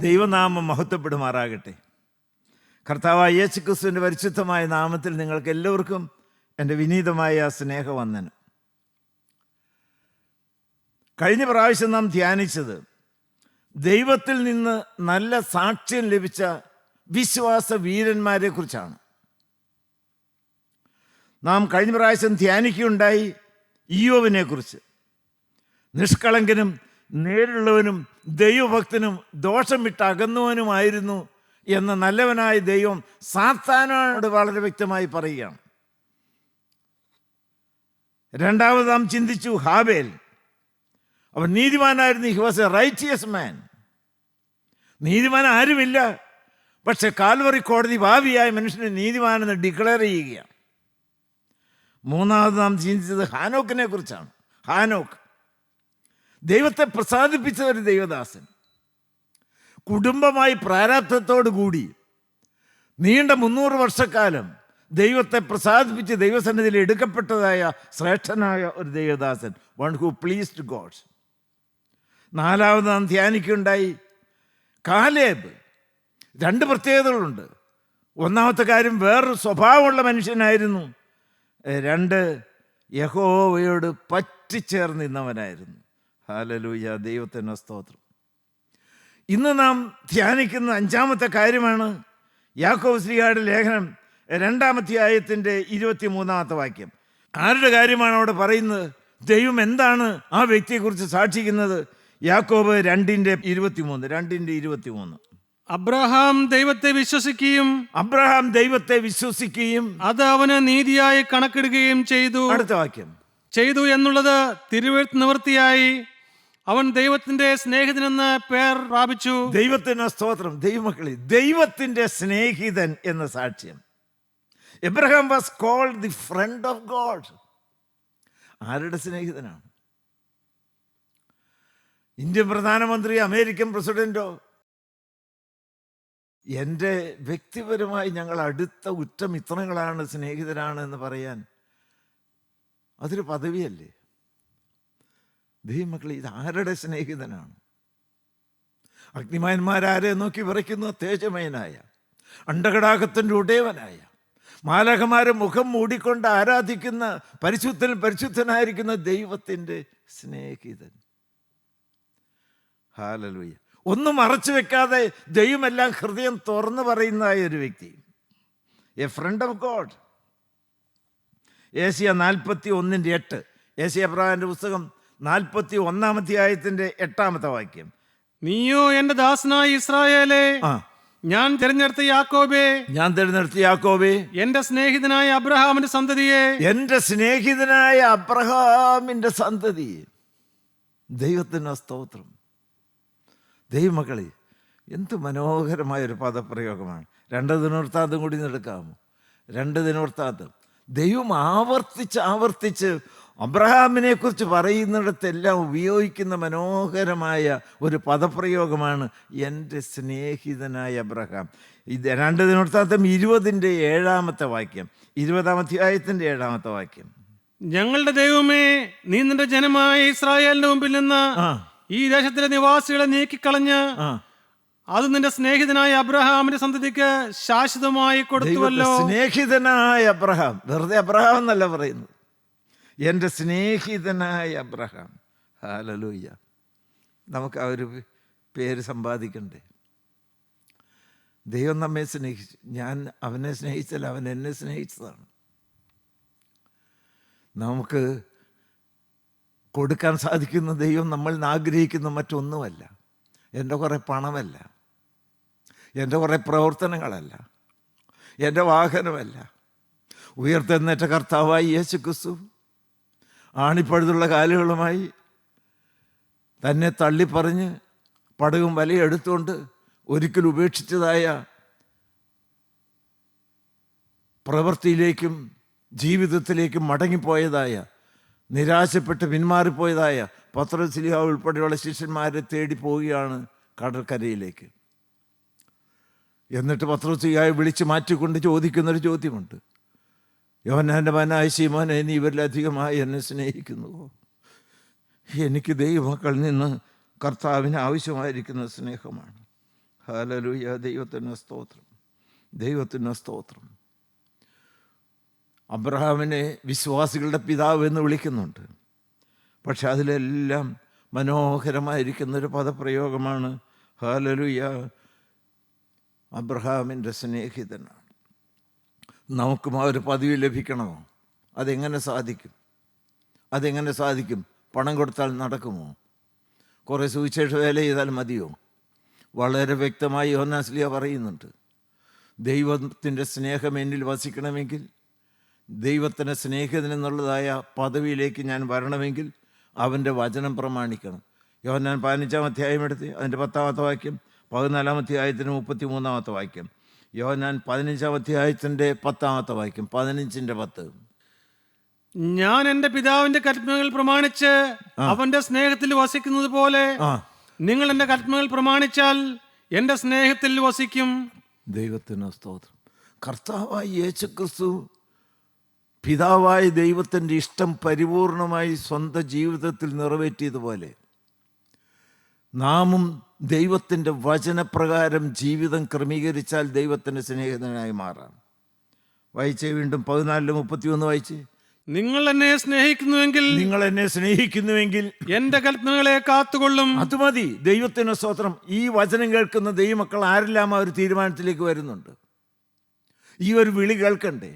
ദൈവനാമം മഹത്വപ്പെടുമാറാകട്ടെ. കർത്താവായ യേശുക്രിസ്തുവിൻ്റെ പരിശുദ്ധമായ നാമത്തിൽ നിങ്ങൾക്ക് എല്ലാവർക്കും എൻ്റെ വിനീതമായ സ്നേഹവന്ദനം. കഴിഞ്ഞ പ്രാവശ്യം നാം ധ്യാനിച്ചത് ദൈവത്തിൽ നിന്ന് നല്ല സാക്ഷ്യം ലഭിച്ച വിശ്വാസ വീരന്മാരെ കുറിച്ചാണ്. നാം കഴിഞ്ഞ പ്രാവശ്യം ധ്യാനിക്കുകയുണ്ടായി ഇയ്യോബിനെ കുറിച്ച്. നിഷ്കളങ്കനും നേരുള്ളവനും ദൈവഭക്തനും ദോഷം വിട്ട് അകന്നവനുമായിരുന്നു എന്ന് നല്ലവനായ ദൈവം സാത്താനോട് വളരെ വ്യക്തമായി പറയുകയാണ്. രണ്ടാമത് നാം ചിന്തിച്ചു ഹാബേൽ. അവൻ നീതിമാനായിരുന്നു. ഹി വാസ് എ റൈറ്റിയസ് മാൻ. നീതിമാൻ ആരുമില്ല, പക്ഷെ കാൽവറി കോടതി ഭാവിയായ മനുഷ്യനെ നീതിമാനെന്ന് ഡിക്ലെയർ ചെയ്യുകയാണ്. മൂന്നാമത് നാം ചിന്തിച്ചത് ഹാനോക്കിനെ കുറിച്ചാണ്. ഹാനോക്ക് ദൈവത്തെ പ്രസാദിപ്പിച്ച ഒരു ദൈവദാസൻ. കുടുംബമായി പ്രാരാബ്ധത്തോടു കൂടി നീണ്ട 300 വർഷക്കാലം ദൈവത്തെ പ്രസാദിപ്പിച്ച് ദൈവസന്നിധിയിൽ എടുക്കപ്പെട്ടതായ ശ്രേഷ്ഠനായ ഒരു ദൈവദാസൻ. One who pleased God. നാലാമത് നാം ധ്യാനിക്കുകയുണ്ടായി കാലേബ്. 2 പ്രത്യേകതകളുണ്ട്. ഒന്നാമത്തെ കാര്യം, വേറൊരു സ്വഭാവമുള്ള മനുഷ്യനായിരുന്നു. 2, യഹോവയോട് പറ്റിച്ചേർന്നിരുന്നവനായിരുന്നു. ഹല്ലേലൂയ, ദൈവത്തിന് സ്തോത്രം. ഇന്ന് നാം ധ്യാനിക്കുന്ന 5-ാമത്തെ കാര്യമാണ് യാക്കോബ് ശ്ലീഹായുടെ ലേഖനം 2-ാം അധ്യായത്തിൻ്റെ 23-ാമത്തെ വാക്യം. ആരുടെ കാര്യമാണ് അവിടെ പറയുന്നത്? ദൈവം എന്താണ് ആ വ്യക്തിയെക്കുറിച്ച് സാക്ഷിക്കുന്നത്? യാക്കോബ് 2:23. അബ്രഹാം ദൈവത്തെ വിശ്വസിക്കുകയും അത് അവന് നീതിയായി കണക്കിടുകയും ചെയ്തു. അടുത്ത വാക്യം ചെയ്തു എന്നുള്ളത് തിരുവെഴുത്ത് നിവൃത്തിയായി. അവൻ ദൈവത്തിന്റെ സ്നേഹിതനെന്ന് പേർ പ്രാപിച്ചു. ദൈവത്തിന് സ്തോത്രം. ദൈവമക്കളെ, ദൈവത്തിന്റെ സ്നേഹിതൻ എന്ന സാക്ഷ്യം. Abraham was called the friend of God. ആരുടെ സ്നേഹിതനാണ്? ഇന്ത്യൻ പ്രധാനമന്ത്രി, അമേരിക്കൻ പ്രസിഡന്റോ? എൻ്റെ വ്യക്തിപരമായി ഞങ്ങൾ അടുത്ത ഉറ്റമിത്രങ്ങളാണ്, സ്നേഹിതരാണ് എന്ന് പറയാൻ അതൊരു പദവിയല്ലേ? ദൈവമക്കളെ, ഇത് ആരുടെ സ്നേഹിതനാണ്? അഗ്നിമാന്മാരാരെ നോക്കി വിറയ്ക്കുന്ന തേജമയനായ, അണ്ടകടാകത്തിൻ്റെ ഉടയവനായ, മാലാഖമാരെ മുഖം മൂടിക്കൊണ്ട് ആരാധിക്കുന്ന പരിശുദ്ധനായിരിക്കുന്ന ദൈവത്തിൻ്റെ സ്നേഹിതൻ. ഹല്ലേലൂയ. ഒന്നും മറച്ചു വെക്കാതെ ദൈവമെല്ലാം ഹൃദയം തുറന്നു പറയുന്നതായ ഒരു വ്യക്തി. A friend of God. ഏശയ്യ 41:8. ഏശയ്യാ പ്രവാചകന്റെ പുസ്തകം 41-ാം അധ്യായത്തിന്റെ 8-ാമത്തെ വാക്യം. നീയോ എന്റെ ദാസനായ ഇസ്രായേലേ, ഞാൻ തിരഞ്ഞെടുത്ത യാക്കോബേ, എന്റെ സ്നേഹിതനായ അബ്രഹാമിന്റെ സന്തതി. ദൈവത്തിന് സ്തോത്രം. ദൈവമക്കളെ, എന്ത് മനോഹരമായൊരു പദപ്രയോഗമാണ്. 2 ദിനവൃത്താന്തം കൂടി എടുക്കാമോ? 2 ദിനവൃത്താന്തം. ദൈവം ആവർത്തിച്ച് അബ്രഹാമിനെ കുറിച്ച് പറയുന്നിടത്തെല്ലാം ഉപയോഗിക്കുന്ന മനോഹരമായ ഒരു പദപ്രയോഗമാണ് എൻ്റെ സ്നേഹിതനായ അബ്രഹാം. ഇത് 2 ദിനവൃത്താന്തം 20-ന്റെ 7-ാമത്തെ വാക്യം. 20-ാം അധ്യായത്തിൻ്റെ 7-ാമത്തെ വാക്യം. ഞങ്ങളുടെ ദൈവമേ, നീ നിന്റെ ജനമായ ഇസ്രായേലിന്റെ മുമ്പിൽ നിന്ന് ഈ ദേശത്തിലെ നിവാസികളെ നീക്കിക്കളഞ്ഞ് അത് നിന്റെ സ്നേഹിതനായ അബ്രഹാമിന്റെ സന്തതിക്ക് ശാശ്വതമായി കൊടുത്തുവല്ലോ. സ്നേഹിതനായ അബ്രഹാം, വെറുതെ അബ്രഹാം എന്നല്ല പറയുന്നത്, എൻ്റെ സ്നേഹിതനായ അബ്രഹാം. ഹല്ലേലൂയ. നമുക്ക് ആ ഒരു പേര് സമ്പാദിക്കണ്ടേ? ദൈവം നമ്മെ സ്നേഹിച്ചു. ഞാൻ അവനെ സ്നേഹിച്ചല്ല, അവൻ എന്നെ സ്നേഹിച്ചതാണ്. നമുക്ക് കൊടുക്കാൻ സാധിക്കുന്ന ദൈവം നമ്മൾ ആഗ്രഹിക്കുന്ന മറ്റൊന്നുമല്ല. എൻ്റെ കുറേ പണമല്ല, എൻ്റെ കുറേ പ്രവർത്തനങ്ങളല്ല, എൻ്റെ വാഹനമല്ല. ഉയർത്തെഴുന്നേറ്റ കർത്താവായി യേശുക്രിസ്തു ആണിപ്പഴുതുള്ള കാലുകളുമായി തന്നെ തള്ളിപ്പറഞ്ഞ് പടകും വലയും എടുത്തുകൊണ്ട് ഒരിക്കൽ ഉപേക്ഷിച്ചതായ പ്രവൃത്തിയിലേക്കും ജീവിതത്തിലേക്കും മടങ്ങിപ്പോയതായ, നിരാശപ്പെട്ട് പിന്മാറിപ്പോയതായ പത്രോസ് ശ്ലീഹാ ഉൾപ്പെടെയുള്ള ശിഷ്യന്മാരെ തേടി പോവുകയാണ് കടൽക്കരയിലേക്ക്. എന്നിട്ട് പത്രോസ് ശ്ലീഹായെ വിളിച്ച് മാറ്റിക്കൊണ്ട് ചോദിക്കുന്നൊരു ചോദ്യമുണ്ട്. യോഹന്നാന്റെ മകനായ ശീമോനെ, നീ ഇവരിലധികമായി എന്നെ സ്നേഹിക്കുന്നുവോ? എനിക്ക് ദൈവമക്കളിൽ നിന്ന് കർത്താവിന് ആവശ്യമായിരിക്കുന്ന സ്നേഹമാണ്. ഹല്ലേലൂയ. ദൈവത്തിന് സ്തോത്രം, ദൈവത്തിന് സ്തോത്രം. അബ്രഹാമിനെ വിശ്വാസികളുടെ പിതാവ് എന്ന് വിളിക്കുന്നുണ്ട്. പക്ഷെ അതിലെല്ലാം മനോഹരമായിരിക്കുന്നൊരു പദപ്രയോഗമാണ് ഹല്ലേലൂയ, അബ്രഹാമിൻ്റെ സ്നേഹിതനാണ്. നമുക്കും ആ ഒരു പദവി ലഭിക്കണമോ? അതെങ്ങനെ സാധിക്കും? അതെങ്ങനെ സാധിക്കും? പണം കൊടുത്താൽ നടക്കുമോ? കുറേ സുവിശേഷ വേല ചെയ്താൽ മതിയോ? വളരെ വ്യക്തമായി യോഹന്നാൻ ശ്ലീഹ പറയുന്നുണ്ട്, ദൈവത്തിൻ്റെ സ്നേഹം എന്നിൽ വസിക്കണമെങ്കിൽ, ദൈവത്തിൻ്റെ സ്നേഹിതനെന്നുള്ളതായ പദവിയിലേക്ക് ഞാൻ വരണമെങ്കിൽ അവൻ്റെ വചനം പ്രമാണിക്കണം. യോഹന്നാൻ 15-ാം അധ്യായം എടുത്ത് അതിൻ്റെ 10-ാമത്തെ വാക്യം, 14-ാം അധ്യായത്തിന് 33-ാമത്തെ വാക്യം, യോഹന്നാൻ 15-ാം അധ്യായത്തിൻ്റെ 10-ാമത്തെ വാക്യം, 15-ന്റെ 10. ഞാൻ എൻ്റെ പിതാവിന്റെ കൽപ്പനകൾ പ്രമാണിച്ച് അവന്റെ സ്നേഹത്തിൽ വസിക്കുന്നത് പോലെ നിങ്ങൾ എൻ്റെ കൽപ്പനകൾ പ്രമാണിച്ചാൽ എൻ്റെ സ്നേഹത്തിൽ വസിക്കും. ദൈവത്തിന് സ്തോത്രം. കർത്താവായ യേശുക്രിസ്തു പിതാവായ ദൈവത്തിൻ്റെ ഇഷ്ടം പരിപൂർണമായി സ്വന്തം ജീവിതത്തിൽ നിറവേറ്റിയതുപോലെ നാമും ദൈവത്തിൻ്റെ വചനപ്രകാരം ജീവിതം ക്രമീകരിച്ചാൽ ദൈവത്തിൻ്റെ സ്നേഹിതനായി മാറാം. വായിച്ചേ വീണ്ടും 14-31 വായിച്ചേ. നിങ്ങൾ എന്നെ സ്നേഹിക്കുന്നുവെങ്കിൽ, നിങ്ങൾ എന്നെ സ്നേഹിക്കുന്നുവെങ്കിൽ എൻ്റെ കൽപ്പനകളെ കാത്തുകൊള്ളും. അത് മതി. ദൈവത്തിന് സ്തോത്രം. ഈ വചനം കേൾക്കുന്ന ദൈവമക്കൾ ആരെല്ലാം ആ ഒരു തീരുമാനത്തിലേക്ക് വരുന്നുണ്ട്? ഈ ഒരു വിളി കേൾക്കണ്ടേ?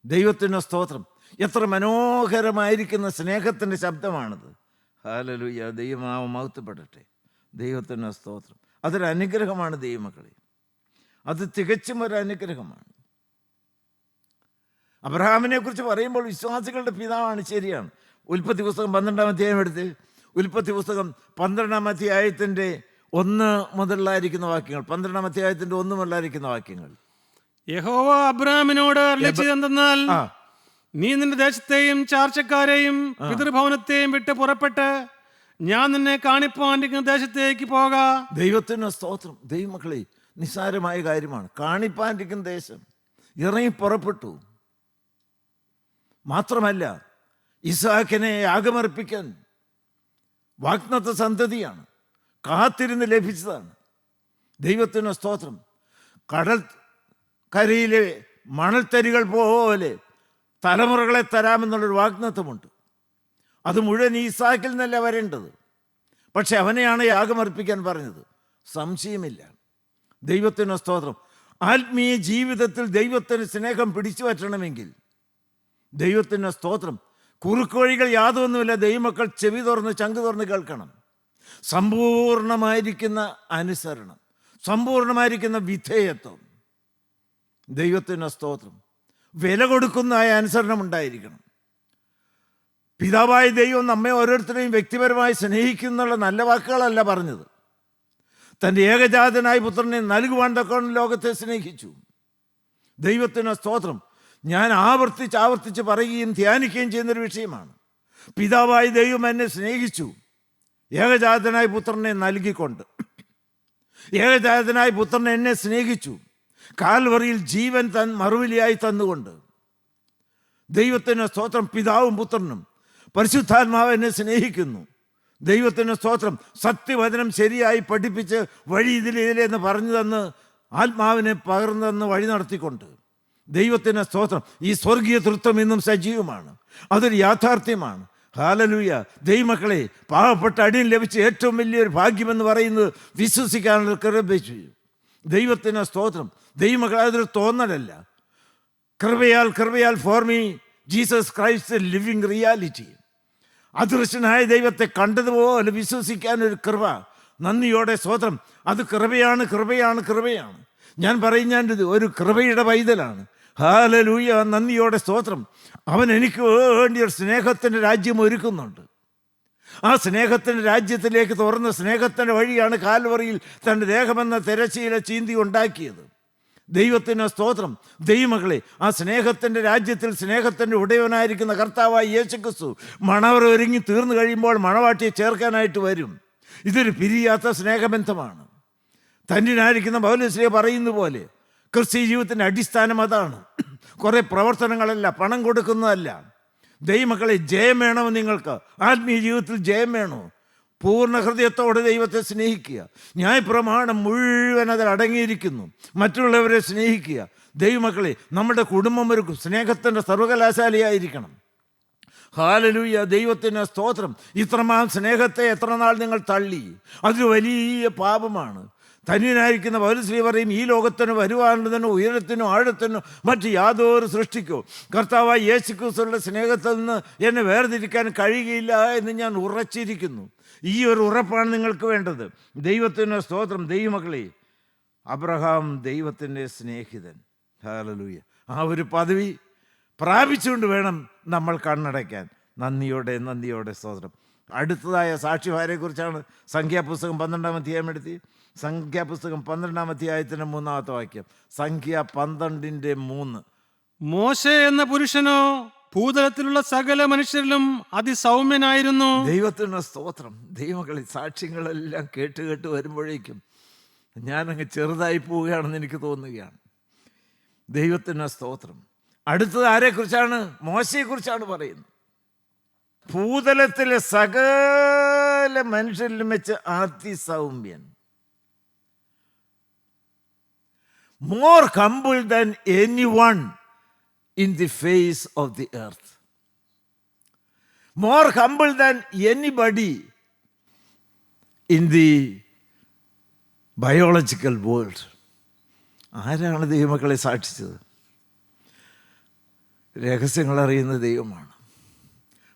ദൈവത്തിന് സ്തോത്രം. എത്ര മനോഹരമായിരിക്കുന്ന സ്നേഹത്തിൻ്റെ ശബ്ദമാണത്. ഹല്ലേലൂയ. ദൈവനാമം മഹത്വപ്പെടട്ടെ. ദൈവത്തിന് സ്തോത്രം. അതൊരു അനുഗ്രഹമാണ് ദൈവമക്കളെ. അത് തികച്ചും ഒരു അനുഗ്രഹമാണ്. അബ്രഹാമിനെ കുറിച്ച് പറയുമ്പോൾ വിശ്വാസികളുടെ പിതാവാണ്, ശരിയാണ്. ഉൽപ്പത്തി പുസ്തകം 12-ാം അധ്യായം എടുത്ത്, ഉൽപ്പത്തി പുസ്തകം 12-ാം അധ്യായത്തിൻ്റെ 1 മുതലായിരിക്കുന്ന വാക്യങ്ങൾ, 12-ാം അധ്യായത്തിൻ്റെ 1 മുതലായിരിക്കുന്ന വാക്യങ്ങൾ. യഹോവ അബ്രഹാമിനോട് അരുളിച്ചതെന്തെന്നാൽ, നീ നിന്റെ ദേശത്തെയും ചാർച്ചക്കാരെയും പിതൃഭവനത്തെയും വിട്ട് പുറപ്പെട്ട് ഞാൻ നിന്നെ കാണിപ്പാനിരിക്കുന്ന ദേശത്തേക്ക് പോക. ദൈവത്തിന് സ്തോത്രം. ദൈവമക്കളെ, നിസ്സാരമായ കാര്യമാണ്. കാണിപ്പാനിരിക്കുന്ന ദേശം ഇറങ്ങി പുറപ്പെട്ടു. മാത്രമല്ല, ഇസ്ഹാക്കിനെ യാഗമർപ്പിക്കാൻ വാഗ്ദത്ത സന്തതിയാണ്, കാത്തിരുന്ന് ലഭിച്ചതാണ്. ദൈവത്തിന് സ്തോത്രം. കടൽ കരയിലെ മണൽത്തരികൾ പോലെ തലമുറകളെ തരാമെന്നുള്ളൊരു വാഗ്ദത്തമുണ്ട്. അത് മുഴുവൻ ഈസാക്കിൽ നിന്നല്ല വരേണ്ടത്. പക്ഷെ അവനെയാണ് യാഗമർപ്പിക്കാൻ പറഞ്ഞത്, സംശയമില്ല. ദൈവത്തിന് സ്തോത്രം. ആത്മീയ ജീവിതത്തിൽ ദൈവത്തിന് സ്നേഹം പിടിച്ചു പറ്റണമെങ്കിൽ ദൈവത്തിന് സ്തോത്രം, കുറുക്ക് വഴികൾ യാതൊന്നുമില്ല. ദൈവമക്കൾ ചെവി തുറന്ന് ചങ്ക് തുറന്ന് കേൾക്കണം. സമ്പൂർണമായിരിക്കുന്ന അനുസരണം, സമ്പൂർണമായിരിക്കുന്ന വിധേയത്വം. ദൈവത്തിന് സ്തോത്രം. വില കൊടുക്കുന്ന അനുസരണം ഉണ്ടായിരിക്കണം. പിതാവായ ദൈവം നമ്മെ ഓരോരുത്തരെയും വ്യക്തിപരമായി സ്നേഹിക്കുന്നുള്ള നല്ല വാക്കുകളല്ല പറഞ്ഞത്. തൻ്റെ ഏകജാതനായ പുത്രനെ നൽകുവാൻ തക്കവണ്ണം ലോകത്തെ സ്നേഹിച്ചു. ദൈവത്തിന് സ്തോത്രം. ഞാൻ ആവർത്തിച്ച് പറയുകയും ധ്യാനിക്കുകയും ചെയ്യുന്നൊരു വിഷയമാണ്. പിതാവായ ദൈവം എന്നെ സ്നേഹിച്ചു, ഏകജാതനായ പുത്രനെ നൽകിക്കൊണ്ട്. ഏകജാതനായ പുത്രൻ എന്നെ സ്നേഹിച്ചു, കാൽവറിയിൽ ജീവൻ മറുവിലിയായി തന്നുകൊണ്ട്. ദൈവത്തിന് സ്തോത്രം. പിതാവും പുത്രനും പരിശുദ്ധാത്മാവ് എന്നെ സ്നേഹിക്കുന്നു. ദൈവത്തിന് സ്തോത്രം. സത്യവചനം ശരിയായി പഠിപ്പിച്ച് വഴി ഇതിലെന്ന് പറഞ്ഞു തന്ന് ആത്മാവിനെ പകർന്നു തന്ന് വഴി നടത്തിക്കൊണ്ട്. ദൈവത്തിന് സ്തോത്രം. ഈ സ്വർഗീയ തൃത്വം ഇന്നും സജീവമാണ്. അതൊരു യാഥാർത്ഥ്യമാണ്. ഹല്ലേലൂയ. ദൈവമക്കളെ, പാവപ്പെട്ട അടിയൻ ലഭിച്ച ഏറ്റവും വലിയൊരു ഭാഗ്യമെന്ന് പറയുന്നത് വിശ്വസിക്കാനുള്ള കൃപ. ദൈവത്തിന് സ്തോത്രം. ദൈവമക്കളെ, അതൊരു തോന്നലല്ല. കൃപയാൽ for me Jesus Christ living reality. അദൃശ്യനായ ദൈവത്തെ കണ്ടതുപോലെ വിശ്വസിക്കാനൊരു കൃപ. നന്ദിയോടെ സ്തോത്രം. അത് കൃപയാണ്. ഞാൻ പറയുന്ന ഒരു കൃപയുടെ പൈതലാണ്. ഹല്ലേലൂയ. നന്ദിയോടെ സ്തോത്രം. അവൻ എനിക്ക് വേണ്ടി ഒരു സ്നേഹത്തിൻ്റെ രാജ്യം ഒരുക്കുന്നുണ്ട്. ആ സ്നേഹത്തിൻ്റെ രാജ്യത്തിലേക്ക് തുറന്ന സ്നേഹത്തിൻ്റെ വഴിയാണ് കാൽവറിയിൽ തൻ്റെ ദേഹമെന്ന തിരശ്ശീല ചീന്തി ഉണ്ടാക്കിയത്. ദൈവത്തിന് സ്തോത്രം. ദൈവമക്കളെ, ആ സ്നേഹത്തിൻ്റെ രാജ്യത്തിൽ സ്നേഹത്തിൻ്റെ ഉടയവനായിരിക്കുന്ന കർത്താവായ യേശുക്രിസ്തു മണവർ ഒരുങ്ങി തീർന്നു കഴിയുമ്പോൾ മണവാട്ടിയെ ചേർക്കാനായിട്ട് വരും. ഇതൊരു പിരിയാത്ത സ്നേഹബന്ധമാണ്. തന്നിനായിരിക്കുന്ന പൗലോസ് പറയുന്ന പോലെ ക്രിസ്തീയ ജീവിതത്തിൻ്റെ അടിസ്ഥാനം അതാണ്. കുറേ പ്രവർത്തനങ്ങളല്ല, പണം കൊടുക്കുന്നതല്ല. ദൈവമക്കളെ, ജയം വേണോ? നിങ്ങൾക്ക് ആത്മീയ ജീവിതത്തിൽ ജയം വേണോ? പൂർണ്ണ ഹൃദയത്തോടെ ദൈവത്തെ സ്നേഹിക്കുക. ന്യായപ്രമാണം മുഴുവൻ അതിൽ അടങ്ങിയിരിക്കുന്നു. മറ്റുള്ളവരെ സ്നേഹിക്കുക. ദൈവമക്കളെ, നമ്മുടെ കുടുംബം ഒരു സ്നേഹത്തിൻ്റെ സർവകലാശാലയായിരിക്കണം. ഹല്ലേലൂയ, ദൈവത്തിന് സ്തോത്രം. ഇത്രമാം സ്നേഹത്തെ എത്ര നാൾ നിങ്ങൾ തള്ളി? അതൊരു വലിയ പാപമാണ്. ധന്യനായിരിക്കുന്ന പൗലോസ് പറയും, ഈ ലോകത്തിന് വരുവാനുള്ളതിനോ ഉയരത്തിനോ ആഴത്തിനോ മറ്റ് യാതൊരു സൃഷ്ടിക്കോ കർത്താവായ യേശുക്രിസ്തുവിന്റെ സ്നേഹത്തിൽ നിന്ന് എന്നെ വേർതിരിക്കാൻ കഴിയുകയില്ല എന്ന് ഞാൻ ഉറച്ചിരിക്കുന്നു. ഈ ഒരു ഉറപ്പാണ് നിങ്ങൾക്ക് വേണ്ടത്. ദൈവത്തിന് സ്തോത്രം. ദൈവമക്കളെ, അബ്രഹാം ദൈവത്തിൻ്റെ സ്നേഹിതൻ. ഹല്ലേലൂയ. ആ ഒരു പദവി പ്രാപിച്ചുകൊണ്ട് വേണം നമ്മൾ കണ്ണടയ്ക്കാൻ. നന്ദിയോടെ സ്തോത്രം. അടുത്തതായ സാക്ഷിമാരെക്കുറിച്ചാണ് സംഖ്യാപുസ്തകം 12-ാം അധ്യായം എടുത്തി. സംഖ്യാപുസ്തകം 12-ാം അധ്യായത്തിൻ്റെ 3-ാമത്തെ വാക്യം. സംഖ്യ 12:3. മോശെ എന്ന പുരുഷനോ ഭൂതലത്തിലുള്ള സകല മനുഷ്യരിലും അതിസൗമ്യനായിരുന്നു. ദൈവത്തിന് സ്തോത്രം. ദൈവമക്കളെ, സാക്ഷ്യങ്ങളെല്ലാം കേട്ട് വരുമ്പോഴേക്കും ഞാനങ്ങ് ചെറുതായി പോവുകയാണെന്ന് എനിക്ക് തോന്നുകയാണ്. ദൈവത്തിന് സ്തോത്രം. അടുത്തത് ആരെക്കുറിച്ചാണ്? മോശയെക്കുറിച്ചാണ് പറയുന്നത്. ഭൂതലത്തിലെ സകല മനുഷ്യരിലും വെച്ച് അതിസൗമ്യൻ. More humble than anyone in the face of the earth. More humble than anybody in the biological world. ആരാണ് ദൈവമക്കളെ സാക്ഷിച്ചത്? രഹസ്യങ്ങൾ അറിയുന്ന ദൈവമാണ്.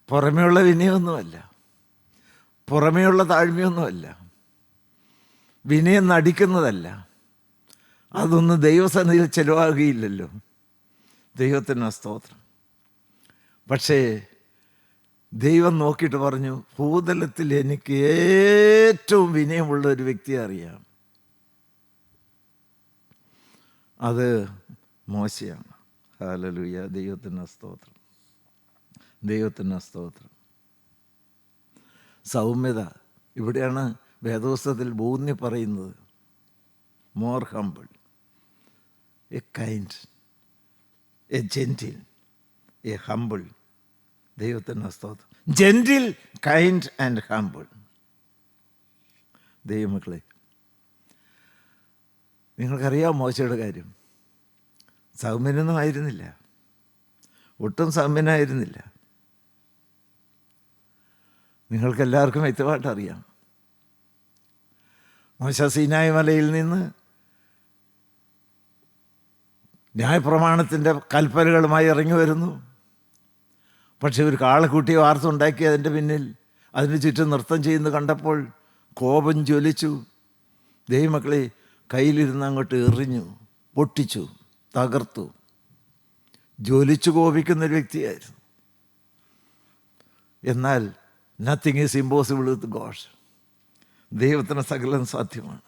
പുറമേയുള്ള വിനയമൊന്നുമല്ല, പുറമേയുള്ള താഴ്മയൊന്നുമല്ല, വിനയം നടിക്കുന്നതല്ല. അതൊന്നും ദൈവസന്നിധിയിൽ ചെലവാകുകയില്ലല്ലോ. ദൈവത്തിന് സ്തോത്രം. പക്ഷേ ദൈവം നോക്കിയിട്ട് പറഞ്ഞു, ഭൂതലത്തിൽ എനിക്ക് ഏറ്റവും വിനയമുള്ള ഒരു വ്യക്തിയെ അറിയാം. അത് മോശയാണ്. ഹല്ലേലൂയ. ദൈവത്തിന് സ്തോത്രം. ദൈവത്തിന് സ്തോത്രം. സൗമ്യത ഇവിടെയാണ് വേദപുസ്തകത്തിൽ ഊന്നി പറയുന്നത്. More humble, A kind, A gentle, A humble. ദൈവത്തിന് സ്തോത്രം. Gentle, kind and humble. ദൈവമക്കളെ, നിങ്ങൾക്കറിയാം മോശയുടെ കാര്യം. സൗമ്യനൊന്നും ആയിരുന്നില്ല, ഒട്ടും സൗമ്യനായിരുന്നില്ല. നിങ്ങൾക്കെല്ലാവർക്കും വ്യക്തമായിട്ട് അറിയാം. മോശ സീനായി മലയിൽ നിന്ന് ന്യായപ്രമാണത്തിൻ്റെ കൽപ്പനകളുമായി ഇറങ്ങി വരുന്നു. പക്ഷെ ഒരു കാളക്കുട്ടിയെ വാർത്തുണ്ടാക്കി അതിൻ്റെ പിന്നിൽ അതിന് ചുറ്റും നൃത്തം ചെയ്യുന്നത് കണ്ടപ്പോൾ കോപം ജ്വലിച്ചു. ദൈവമക്കളെ, കയ്യിലിരുന്ന് അങ്ങോട്ട് എറിഞ്ഞു, പൊട്ടിച്ചു, തകർത്തു. ജ്വലിച്ചു കോപിക്കുന്നൊരു വ്യക്തിയായിരുന്നു. എന്നാൽ nothing is impossible with God. ദൈവത്തിന് സകലം സാധ്യമാണ്.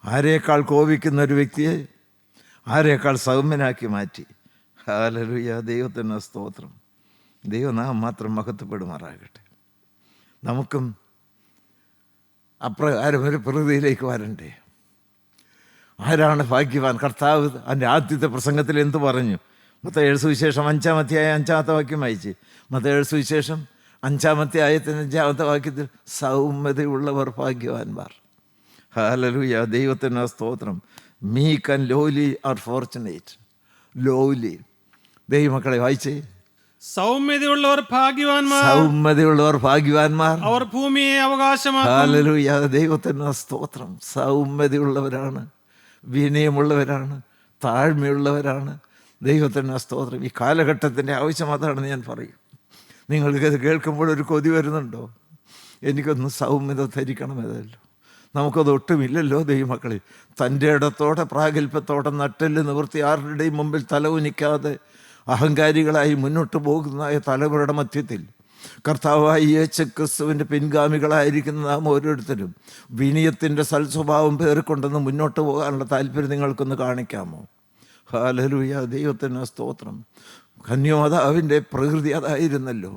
ആരേക്കാൾ കോപിക്കുന്ന ഒരു വ്യക്തിയെ ആരേക്കാൾ സൗമ്യനാക്കി മാറ്റി. ഹല്ലേലൂയ. ദൈവത്തിന് സ്തോത്രം. ദൈവനാമം മാത്രം മഹത്വപ്പെടുമാറാകട്ടെ. നമുക്കും അപ്രകാരം ഒരു പ്രകൃതിയിലേക്ക് വരണ്ടേ? ആരാണ് ഭാഗ്യവാൻ? കർത്താവ് അതിൻ്റെ ആദ്യത്തെ പ്രസംഗത്തിൽ എന്ത് പറഞ്ഞു? മത്തായി സുവിശേഷം 5-ാം അധ്യായം 5-ാമത്തെ വാക്യം വായിച്ച്. മത്തായി സുവിശേഷം 5-ാം അധ്യായത്തിൻ്റെ 5-ാമത്തെ വാക്യത്തിൽ സൗമ്യതയുള്ളവർ ഭാഗ്യവാന്മാർ. ഹല്ലേലൂയ. ദൈവത്തിന് സ്തോത്രം. Meek and lowly are fortunate. Lowly. ദൈവമക്കളെ വായിച്ചേ. സൗമ്യതയുള്ളവർ ഭാഗ്യവാന്മാർ, സൗമ്യതയുള്ളവർ ഭാഗ്യവാന്മാർ, അവർ ഭൂമിയെ അവകാശമാക്കും. ഹല്ലേലൂയ. ദൈവത്തിന് സ്തോത്രം. സൗമ്യതയുള്ളവരാണ്, വിനയമുള്ളവരാണ്, താഴ്മയുള്ളവരാണ്. ദൈവത്തിന് സ്തോത്രം. ഈ കാലഘട്ടത്തിൻ്റെ ആവശ്യം അതാണെന്ന് ഞാൻ പറയും. നിങ്ങൾക്കത് കേൾക്കുമ്പോൾ ഒരു കൊതി വരുന്നുണ്ടോ? എനിക്കൊന്ന് സൗമ്യത ധരിക്കണമേതല്ലോ. നമുക്കത് ഒട്ടുമില്ലല്ലോ ദൈവമക്കളെ. തൻ്റെ ഇടത്തോടെ പ്രാഗൽഭ്യത്തോടെ നട്ടെല്ല് നിവൃത്തി ആരുടെയും മുമ്പിൽ തല ഉനിക്കാതെ അഹങ്കാരികളായി മുന്നോട്ട് പോകുന്ന തലമുറയുടെ മധ്യത്തിൽ കർത്താവായ യേശുക്രിസ്തുവിൻ്റെ പിൻഗാമികളായിരിക്കുന്ന നാം ഓരോരുത്തരും വിനയത്തിൻ്റെ സൽസ്വഭാവം പേറിക്കൊണ്ടെന്ന് മുന്നോട്ട് പോകാനുള്ള താല്പര്യം നിങ്ങൾക്കൊന്ന് കാണിക്കാമോ? ഹല്ലേലൂയ. ദൈവത്തിന് സ്തോത്രം. കന്യാമാതാവിൻ്റെ പ്രകൃതി അതായിരുന്നല്ലോ.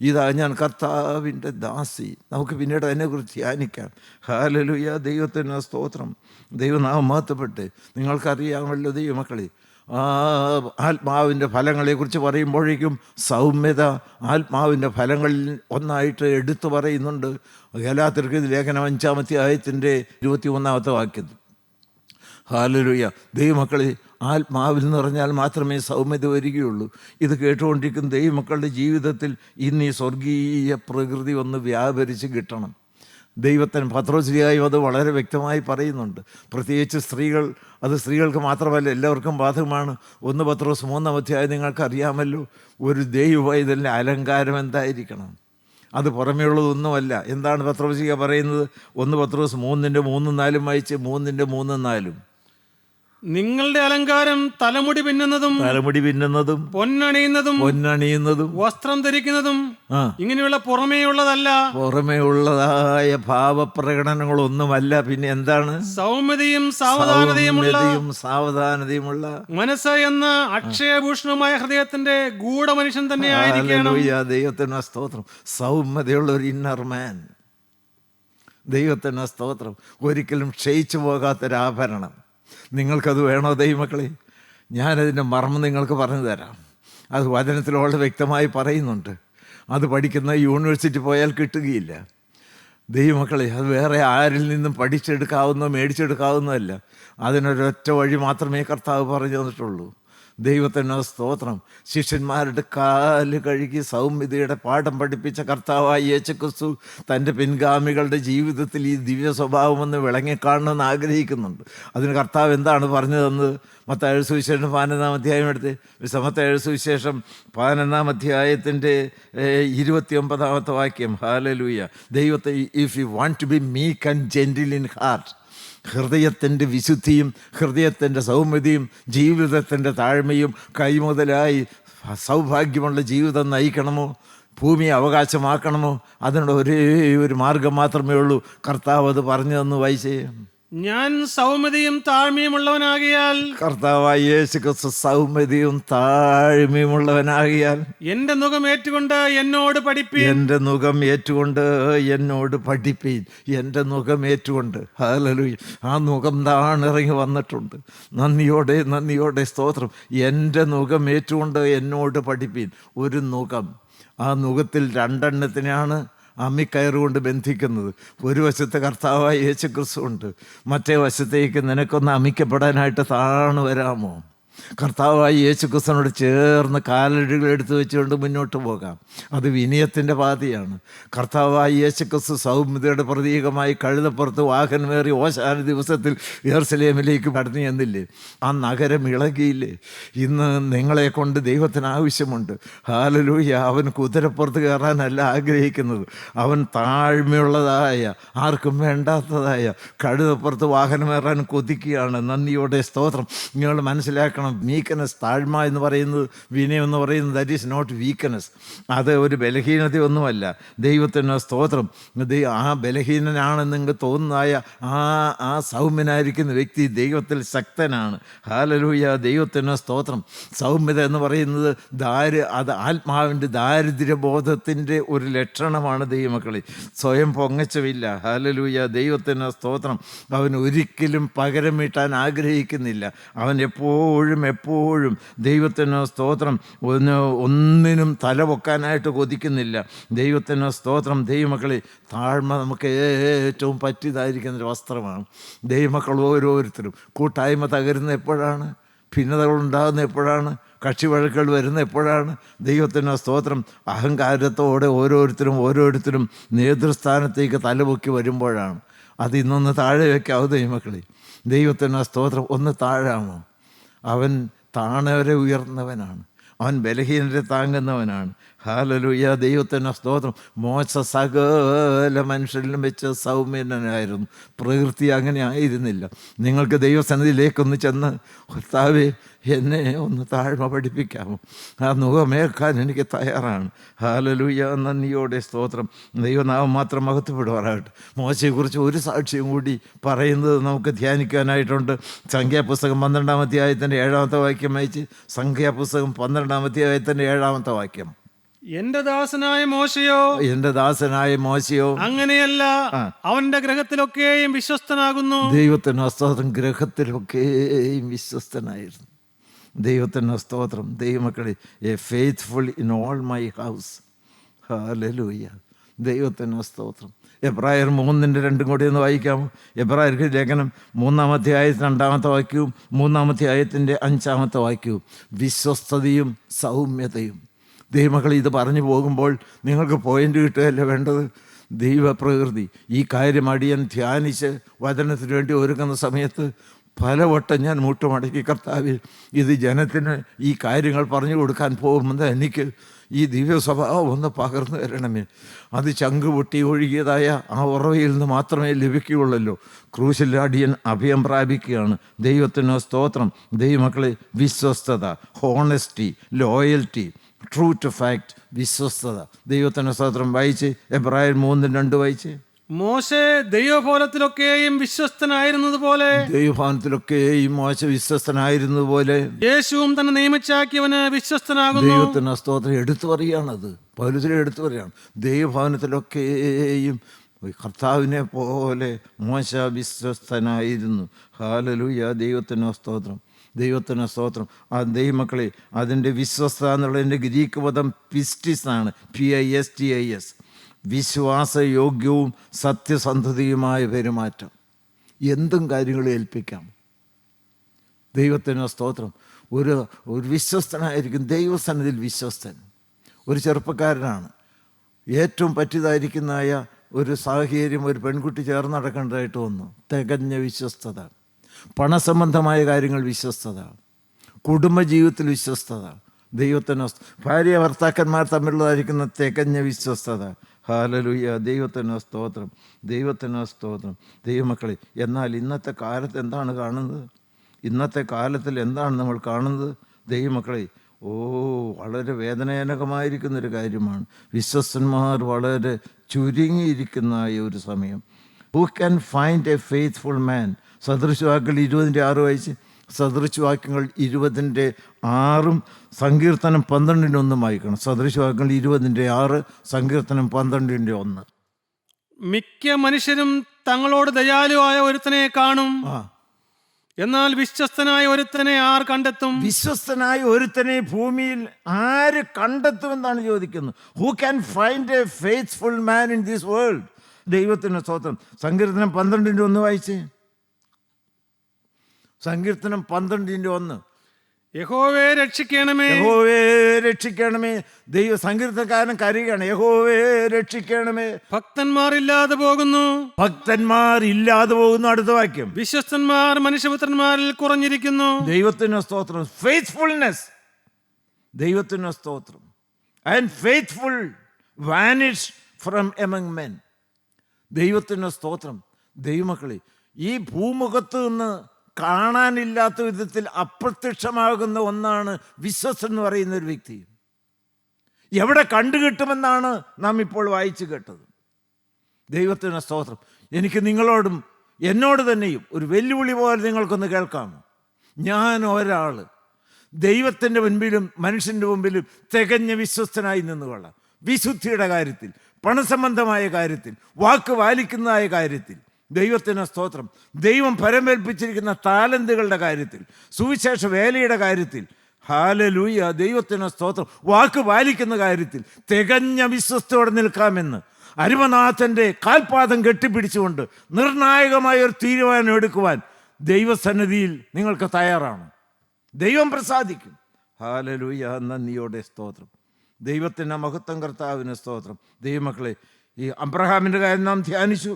ഇതാ ഞാൻ കർത്താവിൻ്റെ ദാസി. നമുക്ക് പിന്നീട് അതിനെക്കുറിച്ച് ധ്യാനിക്കാം. ഹല്ലേലൂയ. ദൈവത്തിന് സ്തോത്രം. ദൈവനാമം മഹത്വപ്പെട്ട്. നിങ്ങൾക്കറിയാമല്ലോ ദൈവമക്കളെ, ആത്മാവിൻ്റെ ഫലങ്ങളെക്കുറിച്ച് പറയുമ്പോഴേക്കും സൗമ്യത ആത്മാവിൻ്റെ ഫലങ്ങളിൽ ഒന്നായിട്ട് എടുത്തു പറയുന്നുണ്ട്. ഗലാത്യർക്ക് ലേഖനം 5-ാം അധ്യായത്തിൻ്റെ 21-ാമത്തെ വാക്യത്തിൽ. ഹല്ലേലൂയ. ദൈവമക്കളെ, ആത്മാവിൽ നിറഞ്ഞാൽ മാത്രമേ സൗമ്യത വരികയുള്ളൂ. ഇത് കേട്ടുകൊണ്ടിരിക്കുന്ന ദൈവമക്കളുടെ ജീവിതത്തിൽ ഇന്ന് ഈ സ്വർഗീയ പ്രകൃതി ഒന്ന് വ്യാപരിച്ച് കിട്ടണം. ദൈവത്തിന് പത്രോസ്ലിഹായും അത് വളരെ വ്യക്തമായി പറയുന്നുണ്ട്. പ്രത്യേകിച്ച് സ്ത്രീകൾ, അത് സ്ത്രീകൾക്ക് മാത്രമല്ല എല്ലാവർക്കും ബാധകമാണ്. 1 പത്രോസ് 3-ാം അധ്യായം നിങ്ങൾക്കറിയാമല്ലോ. ഒരു ദൈവവൈതലിൻ്റെ അലങ്കാരം എന്തായിരിക്കണം? അത് പുറമേയുള്ളതൊന്നുമല്ല. എന്താണ് പത്രോസ്ലിഹ പറയുന്നത്? 1 പത്രോസ് 3:3-4 വായിച്ച്. 3:3-4. നിങ്ങളുടെ അലങ്കാരം തലമുടി പിന്നുന്നതും പൊന്നണിയുന്നതും വസ്ത്രം ധരിക്കുന്നതും ഇങ്ങനെയുള്ള പുറമേയുള്ളതല്ല. പുറമേയുള്ളതായ ഭാവപ്രകടനങ്ങളൊന്നുമല്ല. പിന്നെ എന്താണ്? സൗമ്യതയും സാവധാനതയുമുള്ള മനസ്സ് എന്ന അക്ഷയഭൂഷണമായ ഹൃദയത്തിന്റെ ഗൂഢമനുഷ്യൻ തന്നെ ആയിരിക്കണം. ദൈവത്തിന് സ്തോത്രം. സൗമ്യതയുള്ള ഒരു ഇന്നർ മാൻ. ദൈവത്തിന് സ്തോത്രം. ഒരിക്കലും ക്ഷയിച്ചു പോകാത്തൊരാഭരണം. നിങ്ങൾക്കത് വേണോ ദൈവമക്കളെ? ഞാനതിൻ്റെ മർമ്മം നിങ്ങൾക്ക് പറഞ്ഞു തരാം. അത് വചനത്തിൽ വളരെ വ്യക്തമായി പറയുന്നുണ്ട്. അത് പഠിക്കുന്ന യൂണിവേഴ്സിറ്റി പോയാൽ കിട്ടുകയില്ല ദൈവമക്കളെ. അത് വേറെ ആരിൽ നിന്നും മേടിച്ചെടുക്കാവുന്നതല്ല. അതിനൊരൊറ്റ വഴി മാത്രമേ കർത്താവ് പറഞ്ഞു തന്നിട്ടുള്ളൂ. ദൈവത്തിന് സ്തോത്രം. ശിഷ്യന്മാരുടെ കാല് കഴുകി സൗമ്യതയുടെ പാഠം പഠിപ്പിച്ച കർത്താവായ യേശുക്രിസ്തു തൻ്റെ പിൻഗാമികളുടെ ജീവിതത്തിൽ ഈ ദിവ്യ സ്വഭാവമൊന്ന് വിളങ്ങിക്കാണണമെന്ന് ആഗ്രഹിക്കുന്നുണ്ട്. അതിന് കർത്താവ് എന്താണ് പറഞ്ഞു തന്നത്? മത്തായി സുവിശേഷം 11-ാം അധ്യായം എടുത്ത്. മത്തായി സുവിശേഷം 11-ാം അധ്യായത്തിൻ്റെ 29-ാമത്തെ വാക്യം. ഹല്ലേലൂയ. ദൈവത്തെ, if you want to be meek and gentle in heart, ഹൃദയത്തിൻ്റെ വിശുദ്ധിയും ഹൃദയത്തിൻ്റെ സൗമ്യതയും ജീവിതത്തിൻ്റെ താഴ്മയും കൈമുതലായി സൗഭാഗ്യമുള്ള ജീവിതം നയിക്കണമോ, ഭൂമിയെ അവകാശമാക്കണമോ, അതിനുള്ള ഒരേ ഒരു മാർഗം മാത്രമേ ഉള്ളൂ. കർത്താവ് അത് പറഞ്ഞു തന്നു. വായിച്ചേ. ഞാൻ സൗമ്യതയും താഴ്മയുമുള്ളവനാകിയാൽ, കർത്താവായ യേശുക്രിസ്തു സൗമ്യതയും താഴ്മയുമുള്ളവനാകിയാൽ എന്റെ നുകം ഏറ്റുകൊണ്ട് എന്നോട് പഠിപ്പീൻ. എൻ്റെ നുകം ഏറ്റുകൊണ്ട് എന്നോട് പഠിപ്പീൻ. എൻ്റെ നുകം ഏറ്റുകൊണ്ട്. ഹല്ലേലൂയ. ആ നുകം താണിറങ്ങി വന്നിട്ടുണ്ട്. നന്ദിയോടെ സ്തോത്രം. എൻ്റെ നുകം ഏറ്റുകൊണ്ട് എന്നോട് പഠിപ്പീൻ. ഒരു നുകം. ആ നുകത്തിൽ 2 എണ്ണത്തിനാണ് അമ്മിക്കയറുകൊണ്ട് ബന്ധിക്കുന്നത്. ഒരു വശത്ത് കർത്താവായ യേശുക്രിസ്തു ഉണ്ട്, മറ്റേ വശത്തേക്ക് നിനക്കൊന്ന് അമിക്കപ്പെടാനായിട്ട് താണു വരാമോ? കർത്താവായ യേശുക്രിസ്തുവിനോട് ചേർന്ന് കാലടികൾ എടുത്തു വെച്ചുകൊണ്ട് മുന്നോട്ട് പോകാം. അത് വിനയത്തിൻ്റെ പാതയാണ്. കർത്താവായ യേശുക്രിസ്തു സൗമ്യതയുടെ പ്രതീകമായി കഴുതപ്പുറത്ത് വാഹനമേറി ഓശാന ദിവസത്തിൽ യെരൂശലേമിലേക്ക് കടന്നു ചെന്നില്ലേ? ആ നഗരം ഇളകിയില്ലേ? ഇന്ന് നിങ്ങളെ കൊണ്ട് ദൈവത്തിന് ആവശ്യമുണ്ട്. ഹല്ലേലൂയ. അവൻ കുതിരപ്പുറത്ത് കയറാനല്ല ആഗ്രഹിക്കുന്നത്. അവൻ താഴ്മയുള്ളതായ, ആർക്കും വേണ്ടാത്തതായ കഴുതപ്പുറത്ത് വാഹനമേറാൻ കൊതിക്കുകയാണ്. നന്ദിയോടെ സ്തോത്രം. നിങ്ങൾ മനസ്സിലാക്കണം, വീക്ക്നെസ്, താഴ്മ എന്ന് പറയുന്നത്, വിനയം എന്ന് പറയുന്നത്, ദാറ്റ് ഈസ് നോട്ട് വീക്ക്നെസ്. അത് ഒരു ബലഹീനതയൊന്നുമല്ല. ദൈവത്തിന് സ്തോത്രം. ആ ബലഹീനനാണെന്ന് നിങ്ങൾക്ക് തോന്നുന്നതായ ആ സൗമ്യനായിരിക്കുന്ന വ്യക്തി ദൈവത്തിൽ ശക്തനാണ്. ഹല്ലേലൂയ. ദൈവത്തിന് സ്തോത്രം. സൗമ്യത എന്ന് പറയുന്നത് അത് ആത്മാവിൻ്റെ ദാരിദ്ര്യബോധത്തിൻ്റെ ഒരു ലക്ഷണമാണ് ദൈവമക്കളെ. സ്വയം പൊങ്ങച്ചമില്ല. ഹല്ലേലൂയ. ദൈവത്തിന് സ്തോത്രം. അവൻ ഒരിക്കലും പകരം വീട്ടാൻ ആഗ്രഹിക്കുന്നില്ല. അവൻ എപ്പോഴും ദൈവത്തിന് സ്തോത്രം ഒന്നിനും തല പൊക്കാനായിട്ട് കൊതിക്കുന്നില്ല. ദൈവത്തിന് സ്തോത്രം. ദൈവമക്കളെ, താഴ്മ നമുക്ക് ഏറ്റവും പറ്റിയതായിരിക്കുന്നൊരു വസ്ത്രമാണ്. ദൈവമക്കൾ ഓരോരുത്തരും. കൂട്ടായ്മ തകരുന്ന എപ്പോഴാണ്? ഭിന്നതകളുണ്ടാകുന്ന എപ്പോഴാണ്? കക്ഷി വഴക്കുകൾ വരുന്ന എപ്പോഴാണ്? ദൈവത്തിന് സ്തോത്രം. അഹങ്കാരത്തോടെ ഓരോരുത്തരും നേതൃസ്ഥാനത്തേക്ക് തലപൊക്കി വരുമ്പോഴാണ്. അത് ഇന്നൊന്ന് താഴെ വയ്ക്കാവൂ ദൈവമക്കളെ. ദൈവത്തിന് സ്തോത്രം. ഒന്ന് താഴാമോ? അവൻ താണവരെ ഉയർന്നവനാണ്. അവൻ ബലഹീനരെ താങ്ങുന്നവനാണ്. ഹല്ലേലൂയ. ദൈവത്തിന് സ്തോത്രം. മോശ സകല മനുഷ്യരിലും വെച്ച് സൗമ്യനായിരുന്നു. പ്രകൃതി അങ്ങനെ ആയിരുന്നില്ല. നിങ്ങൾക്ക് ദൈവസന്നിധിയിലേക്കൊന്ന് ചെന്ന്, കർത്താവേ, എന്നെ ഒന്ന് താഴ്മ പഠിപ്പിക്കാമോ? ആ മുഖമേൽക്കാൻ എനിക്ക് തയ്യാറാണ്. ഹല്ലേലൂയ. നന്ദിയോടെ സ്തോത്രം. ദൈവനാമം മാത്രം മഹത്വപ്പെടുവാറാകട്ടെ. മോശയെക്കുറിച്ച് ഒരു സാക്ഷ്യം കൂടി പറയുന്നത് നമുക്ക് ധ്യാനിക്കാനായിട്ടുണ്ട്. സംഖ്യാപുസ്തകം 12-ാം അധ്യായത്തിൻ്റെ 7-ാമത്തെ വാക്യം വായിച്ച്. സംഖ്യാപുസ്തകം 12-ാം അധ്യായത്തിൻ്റെ 7-ാമത്തെ വാക്യം. എന്റെ ദാസനായ മോശയോ അങ്ങനെയല്ല, അവന്റെ ഗ്രഹത്തിലൊക്കെയും വിശ്വസ്തനാകുന്നു. ദൈവത്തിന് സ്തോത്രം. ഗ്രഹത്തിലൊക്കെയും വിശ്വസ്തനായിരുന്നു. ദൈവത്തിന് സ്തോത്രം. ദൈവമക്കളെ, A faithful in all my house. Hallelujah. ദൈവത്തിന് സ്തോത്രം. എബ്രായർ 3:2 കൂടി ഒന്ന് വായിക്കാമോ? എബ്രായർക്ക് ലേഖനം 3-ാം അധ്യായത്തിൽ 2-ാമത്തെ വാക്യവും 3-ാം അധ്യായത്തിൻ്റെ 5-ാമത്തെ വാക്യവും. വിശ്വസ്തതയും സൗമ്യതയും. ദൈവമക്കൾ, ഇത് പറഞ്ഞു പോകുമ്പോൾ നിങ്ങൾക്ക് പോയിന്റ് കിട്ടുകയല്ല വേണ്ടത്. ദൈവപ്രകൃതി ഈ കാര്യം അടിയൻ ധ്യാനിച്ച് വചനത്തിന് വേണ്ടി ഒരുക്കുന്ന സമയത്ത് പലവട്ടം ഞാൻ മുട്ടുമടക്കി, കർത്താവേ, ഇത് ജനത്തിന് ഈ കാര്യങ്ങൾ പറഞ്ഞു കൊടുക്കാൻ പോകുമ്പോൾ എനിക്ക് ഈ ദിവ്യ സ്വഭാവം ഒന്ന് പകർന്നു തരണമേ. അത് ചങ്ക് പൊട്ടി ഒഴുകിയതായ ആ ഉറവയിൽ നിന്ന് മാത്രമേ ലഭിക്കുകയുള്ളല്ലോ. ക്രൂശിൽ അടിയൻ അഭയം പ്രാപിക്കുകയാണ്. ദൈവത്തിന് സ്തോത്രം. ദൈവമക്കളെ, വിശ്വസ്തത, honesty, loyalty, true to fact, വിശ്വസ്തത. ദൈവത്തിന് സ്തോത്രം. വായിച്ച് എബ്രായർ 3:2 വായിച്ച്. മോശെ ദൈവഭവനത്തിലൊക്കെയും വിശ്വസ്തനായിരുന്നതുപോലെ, ദൈവഭവനത്തിലൊക്കെയും മോശ വിശ്വസ്തനായിരുന്നതുപോലെ യേശുവും തന്നെ നിയമിച്ചാക്കിയവന് വിശ്വസ്തനാകുന്നു. ദൈവത്തിന് സ്തോത്രം. എടുത്തു പറയുകയാണത്, പൗലോസിനെ എടുത്തു പറയുകയാണ്. ദൈവഭവനത്തിലൊക്കെയും കർത്താവിനെ പോലെ മോശ വിശ്വസ്തനായിരുന്നു. ഹല്ലേലൂയ. ദൈവത്തിന് സ്തോത്രം. ദൈവത്തിന് സ്തോത്രം. ആ ദൈവമക്കളെ, അതിൻ്റെ വിശ്വസ്ത എന്നുള്ളതിൻ്റെ ഗ്രീക്ക് പദം പിസ്റ്റിസ് ആണ്. PISTIS. വിശ്വാസയോഗ്യവും സത്യസന്ധതയുമായ പെരുമാറ്റം. എന്തും കാര്യങ്ങൾ ഏൽപ്പിക്കാം. ദൈവത്തിന് സ്തോത്രം. ഒരു വിശ്വസ്തനായിരിക്കും. ദൈവസന്നിധിയിൽ വിശ്വസ്തൻ. ഒരു ചെറുപ്പക്കാരനാണ്. ഏറ്റവും പറ്റിയതായിരിക്കുന്നതായ ഒരു സാഹചര്യം ഒരു പെൺകുട്ടി ചേർന്ന് നടക്കേണ്ടതായിട്ട് വന്നു. തികഞ്ഞ വിശ്വസ്തത. പണസംബന്ധമായ കാര്യങ്ങൾ വിശ്വസ്തത. കുടുംബജീവിതത്തിൽ വിശ്വസ്തത. ദൈവത്തിന് ഭാര്യ ഭർത്താക്കന്മാർ തമ്മിലുള്ളതായിരിക്കുന്ന തികഞ്ഞ വിശ്വസ്തത. ഹല്ലേലൂയ. ദൈവത്തിന് സ്തോത്രം. ദൈവത്തിന് സ്തോത്രം. ദൈവമക്കളെ, എന്നാൽ ഇന്നത്തെ കാലത്ത് എന്താണ് കാണുന്നത്? ഇന്നത്തെ കാലത്തിൽ എന്താണ് നമ്മൾ കാണുന്നത്? ദൈവമക്കളെ, വളരെ വേദനാജനകമായിരിക്കുന്നൊരു കാര്യമാണ്. വിശ്വസ്തന്മാർ വളരെ ചുരുങ്ങിയിരിക്കുന്ന ഒരു സമയം. Who can find a faithful man? സദൃശവാക്യങ്ങൾ 20:6 വായിച്ച്. സദൃശവാക്യങ്ങൾ 20:6 സങ്കീർത്തനം 12:1 വായിക്കണം. സദൃശവാക്യങ്ങൾ 20:6 സങ്കീർത്തനം 12:1. മിക്ക മനുഷ്യരും തങ്ങളോട് ദയാലുവായ ഒരുത്തനെ കാണും, എന്നാൽ വിശ്വസ്തനായ ഒരുത്തനെ ആർ കണ്ടെത്തും? വിശ്വസ്തനായ ഒരുത്തനെ ഭൂമിയിൽ ആര് കണ്ടെത്തുമെന്നാണ് ചോദിക്കുന്നത്. Who can find a faithful man in this world? ദൈവത്തിന് സ്തോത്രം. സങ്കീർത്തനം 12:1 വായിച്ചേ. സങ്കീർത്തനം 12:1. യഹോവേ രക്ഷിക്കണമേ, യഹോവേ രക്ഷിക്കണമേ. ദൈവ സങ്കീർത്തനക്കാരൻ കരയുകയാണ്, യഹോവേ രക്ഷിക്കണമേ. ഭക്തന്മാർ ഇല്ലാതെ പോകുന്നു, ഭക്തന്മാർ ഇല്ലാതെ പോകുന്നു. അടുത്ത വാക്യം. വിശ്വസ്തന്മാർ മനുഷ്യപുത്രന്മാരിൽ കുറഞ്ഞിരിക്കുന്നു. ദൈവത്തിന് സ്തോത്രം. ഫെയ്ത്ത്ഫുൾനെസ്. ദൈവത്തിന് സ്തോത്രം. And faithful vanish from among men. ദൈവത്തിന് സ്തോത്രം. ദൈവമക്കളെ, ഈ ഭൂമുഖത്ത് നിന്ന് കാണാനില്ലാത്ത വിധത്തിൽ അപ്രത്യക്ഷമാകുന്ന ഒന്നാണ് വിശ്വസ്തൻ എന്ന് പറയുന്ന ഒരു വ്യക്തി. എവിടെ കണ്ടുകിട്ടുമെന്നാണ് നാം ഇപ്പോൾ വായിച്ചു കേട്ടത്. ദൈവത്തിന് സ്തോത്രം. എനിക്ക് നിങ്ങളോടും എന്നോട് തന്നെയും ഒരു വെല്ലുവിളി പോലെ നിങ്ങൾക്കൊന്ന് കേൾക്കാമോ? ഞാൻ ഒരാൾ ദൈവത്തിൻ്റെ മുൻപിലും മനുഷ്യൻ്റെ മുമ്പിലും തികഞ്ഞ വിശ്വസ്തനായി നിന്നുകൊള്ളാം. വിശുദ്ധിയുടെ കാര്യത്തിൽ, പണസംബന്ധമായ കാര്യത്തിൽ, വാക്ക് പാലിക്കുന്നതായ കാര്യത്തിൽ. ദൈവത്തിന് സ്തോത്രം. ദൈവം പരമേൽപ്പിച്ചിരിക്കുന്ന താലന്തുകളുടെ കാര്യത്തിൽ, സുവിശേഷ വേലയുടെ കാര്യത്തിൽ, ഹല്ലേലൂയ, ദൈവത്തിന് സ്തോത്രം, വാക്ക് പാലിക്കുന്ന കാര്യത്തിൽ തികഞ്ഞ വിശ്വസ്തയോടെ നിൽക്കാമെന്ന് അരുമനാഥൻ്റെ കാൽപാദം കെട്ടിപ്പിടിച്ചുകൊണ്ട് നിർണായകമായ ഒരു തീരുമാനം എടുക്കുവാൻ ദൈവസന്നിധിയിൽ നിങ്ങൾക്ക് തയ്യാറാണ്. ദൈവം പ്രസാദിക്കും. ഹല്ലേലൂയ. നന്ദിയോടെ സ്തോത്രം. ദൈവത്തിൻ്റെ മഹത്വം, കർത്താവിന് സ്തോത്രം. ദൈവമക്കളെ, ഈ അബ്രഹാമിൻ്റെ കാര്യം നാം ധ്യാനിച്ചു,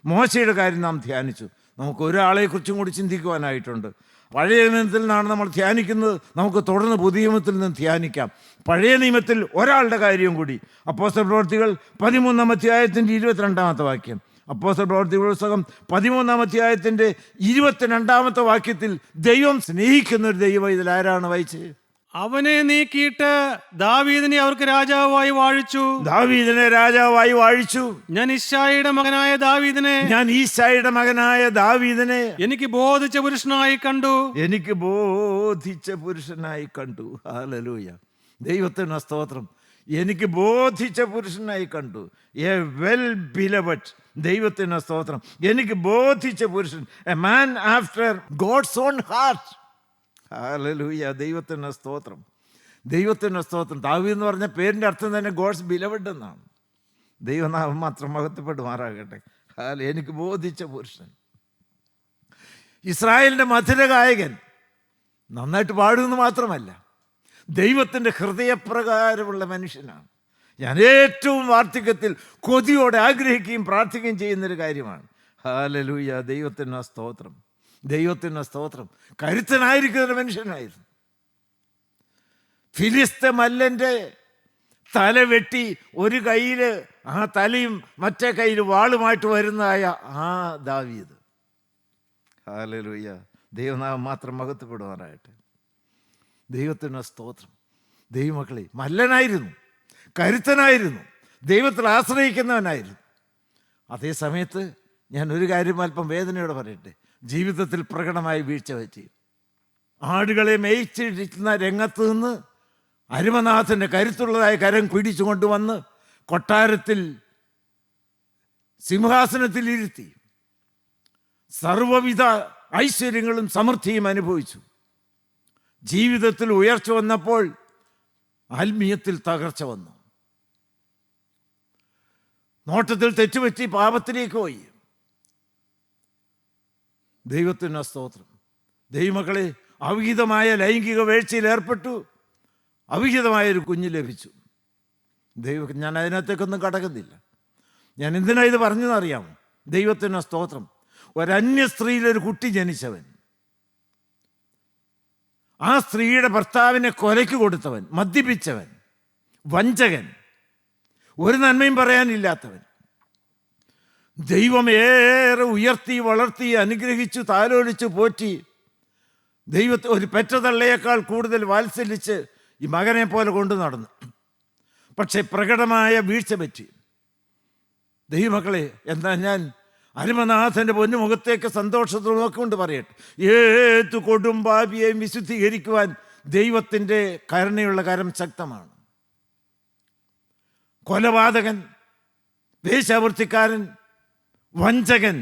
മോശയുടെ കാര്യം നാം ധ്യാനിച്ചു. നമുക്ക് ഒരാളെക്കുറിച്ചും കൂടി ചിന്തിക്കുവാനായിട്ടുണ്ട്. പഴയ നിയമത്തിൽ നിന്നാണ് നമ്മൾ ധ്യാനിക്കുന്നത്. നമുക്ക് തുടർന്ന് പുതിയ നിയമത്തിൽ നിന്ന് ധ്യാനിക്കാം. പഴയ നിയമത്തിൽ ഒരാളുടെ കാര്യം കൂടി. അപ്പോസ്തല പ്രവൃത്തികൾ 13-ാം അധ്യായത്തിൻ്റെ 22-ാമത്തെ വാക്യം. അപ്പോസ്തല പ്രവൃത്തികളുടെ പുസ്തകം 13-ാം അധ്യായത്തിൻ്റെ 22-ാമത്തെ വാക്യത്തിൽ ദൈവം സ്നേഹിക്കുന്ന ഒരു ദൈവം ഇതിൽ ആരാണ് വായിച്ചത്? അവനെ നീക്കിയിട്ട് ദാവീദിനെ അവർക്ക് രാജാവായി വാഴിച്ചു. ദാവീദിനെ രാജാവായി വാഴിച്ചു. ഞാൻ ഈശായിയുടെ മകനായ ദാവീദിനെ, ഞാൻ ഈശായിയുടെ മകനായ ദാവീദിനെ എനിക്ക് ബോധിച്ച പുരുഷനായി കണ്ടു. എനിക്ക് ബോധിച്ച പുരുഷനായി കണ്ടു. ഹല്ലേലൂയ. ദൈവത്തിന് സ്തോത്രം. എനിക്ക് ബോധിച്ച പുരുഷനായി കണ്ടു. A well beloved. ദൈവത്തിന് സ്തോത്രം. എനിക്ക് ബോധിച്ച പുരുഷൻ, a man after God's own heart. Hallelujah, ദൈവത്തിന് സ്തോത്രം, ദൈവത്തിന് സ്തോത്രം. ദാവീദ് എന്ന് പറഞ്ഞ പേരിൻ്റെ അർത്ഥം തന്നെ ഗോഡ്സ് ബിലവഡ് എന്നാണ്. ദൈവനാമം മാത്രം മഹത്വപ്പെടുമാറാകട്ടെ. എനിക്ക് ബോധിച്ച പുരുഷൻ, ഇസ്രായേലിൻ്റെ മധുരഗായകൻ, നന്നായിട്ട് പാടുമെന്ന് മാത്രമല്ല ദൈവത്തിൻ്റെ ഹൃദയപ്രകാരമുള്ള മനുഷ്യനാണ്. ഞാൻ ഏറ്റവും വാർദ്ധക്യത്തിൽ കൊതിയോടെ ആഗ്രഹിക്കുകയും പ്രാർത്ഥിക്കുകയും ചെയ്യുന്നൊരു കാര്യമാണ്. ഹല്ലേലൂയ, ദൈവത്തിന് സ്തോത്രം, ദൈവത്തിന് സ്തോത്രം. കരുത്തനായിരിക്കുന്ന മനുഷ്യനായിരുന്നു. ഫിലിസ്ത്യ മല്ലൻ്റെ തല വെട്ടി ഒരു കയ്യിൽ ആ തലയും മറ്റേ കയ്യിൽ വാളുമായിട്ട് വരുന്നതായ ആ ദാവീദ്. ഹല്ലേലൂയ, ദൈവനാമം മാത്രം മഹത്വപ്പെടുവാനായിട്ട്. ദൈവത്തിന് സ്തോത്രം. ദൈവമക്കളെ, മല്ലനായിരുന്നു, കരുത്തനായിരുന്നു, ദൈവത്തിൽ ആശ്രയിക്കുന്നവനായിരുന്നു. അതേ സമയത്ത് ഞാൻ ഒരു കാര്യം അല്പം വേദനയോടെ പറയട്ടെ, ജീവിതത്തിൽ പ്രകടമായി വീഴ്ച പറ്റി. ആടുകളെ മേയിച്ചിരിക്കുന്ന രംഗത്ത് നിന്ന് അരുമനാഥൻ്റെ കരുത്തുള്ളതായ കരം പിടിച്ചു കൊണ്ടുവന്ന് കൊട്ടാരത്തിൽ സിംഹാസനത്തിൽ ഇരുത്തി സർവവിധ ഐശ്വര്യങ്ങളും സമൃദ്ധിയും അനുഭവിച്ചു. ജീവിതത്തിൽ ഉയർച്ച വന്നപ്പോൾ ആത്മീയത്തിൽ തകർച്ച വന്നു. നോട്ടത്തിൽ തെറ്റുപറ്റി പാപത്തിലേക്ക് പോയി. ദൈവത്തിന് സ്തോത്രം. ദൈവമക്കളെ, അവിഹിതമായ ലൈംഗിക വീഴ്ചയിൽ ഏർപ്പെട്ടു. അവിഹിതമായൊരു കുഞ്ഞ് ലഭിച്ചു. ഞാൻ അതിനകത്തേക്കൊന്നും കടക്കുന്നില്ല. ഞാൻ എന്തിനാ ഇത് പറഞ്ഞതെന്നറിയാമോ? ദൈവത്തിന് സ്തോത്രം. ഒരന്യ സ്ത്രീയിലൊരു കുട്ടി ജനിച്ചവൻ, ആ സ്ത്രീയുടെ ഭർത്താവിനെ കൊലയ്ക്ക് കൊടുത്തവൻ, മദ്യപിച്ചവൻ, വഞ്ചകൻ, ഒരു നന്മയും പറയാനില്ലാത്തവൻ, ദൈവം ഏറെ ഉയർത്തി വളർത്തി അനുഗ്രഹിച്ചു താലോലിച്ചു പോറ്റി ദൈവത്തെ ഒരു പെറ്റതള്ളയേക്കാൾ കൂടുതൽ വാത്സല്യിച്ച് ഈ മകനെ പോലെ കൊണ്ടു നടന്നു. പക്ഷെ പ്രകടമായ വീഴ്ച പറ്റി. ദൈവമക്കളെ, എന്താ ഞാൻ അരുമനാഥൻ്റെ പൊന്നുമുഖത്തേക്ക് സന്തോഷത്തോടെ നോക്കിക്കൊണ്ട് പറയട്ടെ, ഏതു കൊടും പാപിയെയും വിശുദ്ധീകരിക്കുവാൻ ദൈവത്തിൻ്റെ കരുണയുള്ള കരം ശക്തമാണ്. കൊലപാതകൻ, വേശ്യാവൃത്തിക്കാരൻ, വഞ്ചകൻ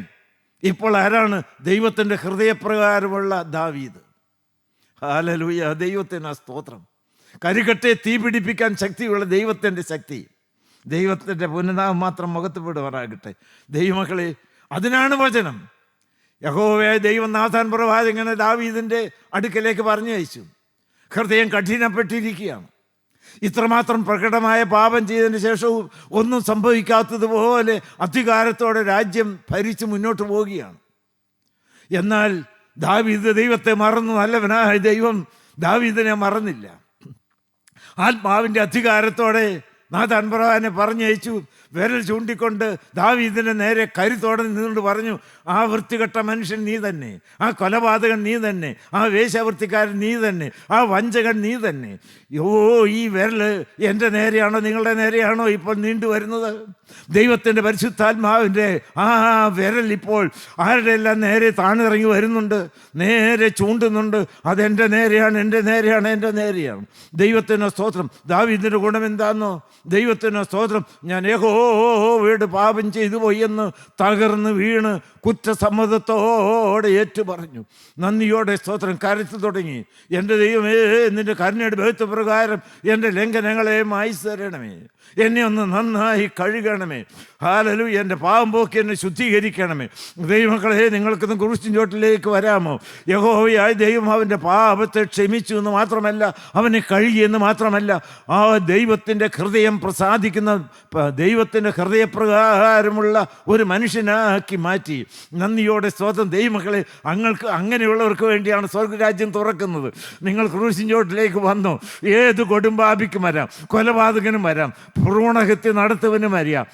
ഇപ്പോൾ ആരാണ്? ദൈവത്തിൻ്റെ ഹൃദയപ്രകാരമുള്ള ദാവീദ്. ഹല്ലേലൂയ, ദൈവത്തിന് സ്തോത്രം. കരികട്ടെ തീ പിടിപ്പിക്കാൻ ശക്തിയുള്ള ദൈവത്തിൻ്റെ ശക്തി, ദൈവത്തിൻ്റെ പുനനാമം മാത്രം മുഖത്തുപെടുവാറാകട്ടെ. ദൈവമക്കളെ, അതിനാണ് വചനം. യഹോവയായ ദൈവം നാഥാൻ പ്രവാചകനെ ദാവീദിൻ്റെ അടുക്കലേക്ക് പറഞ്ഞു അയച്ചു. ഹൃദയം കഠിനപ്പെട്ടിരിക്കുകയാണ്. ഇത്രമാത്രം പ്രകടമായ പാപം ചെയ്തതിന് ശേഷവും ഒന്നും സംഭവിക്കാത്തതുപോലെ അധികാരത്തോടെ രാജ്യം ഭരിച്ച് മുന്നോട്ട് പോവുകയാണ്. എന്നാൽ ദാവീദ് ദൈവത്തെ മറന്നു. നല്ലവനായ ദൈവം ദാവീദിനെ മറന്നില്ല. ആത്മാവിൻ്റെ അധികാരത്തോടെ നാഥാൻ പ്രവാചകനെ പറഞ്ഞയച്ചു. വിരൽ ചൂണ്ടിക്കൊണ്ട് ദാവീദിൻ്റെ നേരെ കരുത്തോടെ നിന്നുകൊണ്ട് പറഞ്ഞു, ആ വൃത്തികെട്ട മനുഷ്യൻ നീ തന്നെ, ആ കൊലപാതകൻ നീ തന്നെ, ആ വേശ്യാവൃത്തിക്കാരൻ നീ തന്നെ, ആ വഞ്ചകൻ നീ തന്നെ. ഈ വിരൽ എൻ്റെ നേരെയാണോ നിങ്ങളുടെ നേരെയാണോ ഇപ്പോൾ നീണ്ടു വരുന്നത്? ദൈവത്തിൻ്റെ പരിശുദ്ധാത്മാവിൻ്റെ ആ വിരൽ ഇപ്പോൾ ആരുടെ എല്ലാം നേരെ താണിറങ്ങി വരുന്നുണ്ട്, നേരെ ചൂണ്ടുന്നുണ്ട്. അതെൻ്റെ നേരെയാണ്, എൻ്റെ നേരെയാണ്, എൻ്റെ നേരെയാണ്. ദൈവത്തിന് സ്തോത്രം. ദാവീദിൻ്റെ ഗുണം എന്താണെന്നോ? ദൈവത്തിന് സ്തോത്രം. ഞാൻ യഹോവയോട് പാപം ചെയ്തു പോയി എന്ന് തകർന്ന് വീണ് കുറ്റസമ്മതത്തോടെ ഏറ്റു പറഞ്ഞു. നന്ദിയോടെ സ്തോത്രം കരച്ചു തുടങ്ങി. എൻ്റെ ദൈവമേ, നിൻ്റെ കരുണയുടെ ബഹുത്വപ്രകാരം എൻ്റെ ലംഘനങ്ങളെ മായ്ച്ചു തരണമേ, എന്നെ ഒന്ന് നന്നായി കഴുകണമേ. ഹല്ലേലൂയ, എൻ്റെ പാപം പോക്കി എന്നെ ശുദ്ധീകരിക്കണമേ. ദൈവമക്കളെ, നിങ്ങൾക്കൊന്ന് ക്രൂശിൻ ചോട്ടിലേക്ക് വരാമോ? യഹോവയായ ദൈവം അവൻ്റെ പാപത്തെ ക്ഷമിച്ചു എന്ന് മാത്രമല്ല, അവനെ കഴുകിയെന്ന് മാത്രമല്ല, ആ ദൈവത്തിൻ്റെ ഹൃദയം പ്രസാദിക്കുന്ന, ദൈവത്തിൻ്റെ ഹൃദയപ്രകാരമുള്ള ഒരു മനുഷ്യനാക്കി മാറ്റി. നന്ദിയോടെ സ്തോത്രം. ദൈവമക്കളെ, അങ്ങനെയുള്ളവർക്ക് വേണ്ടിയാണ് സ്വർഗരാജ്യം തുറക്കുന്നത്. നിങ്ങൾ ക്രൂശിൻ ചോട്ടിലേക്ക് വന്നോ? ഏത് കൊടുമ്പാപിക്കും വരാം, കൊലപാതകനും വരാം, ഭ്രൂണഹത്യ നടത്തുവനും വരാം,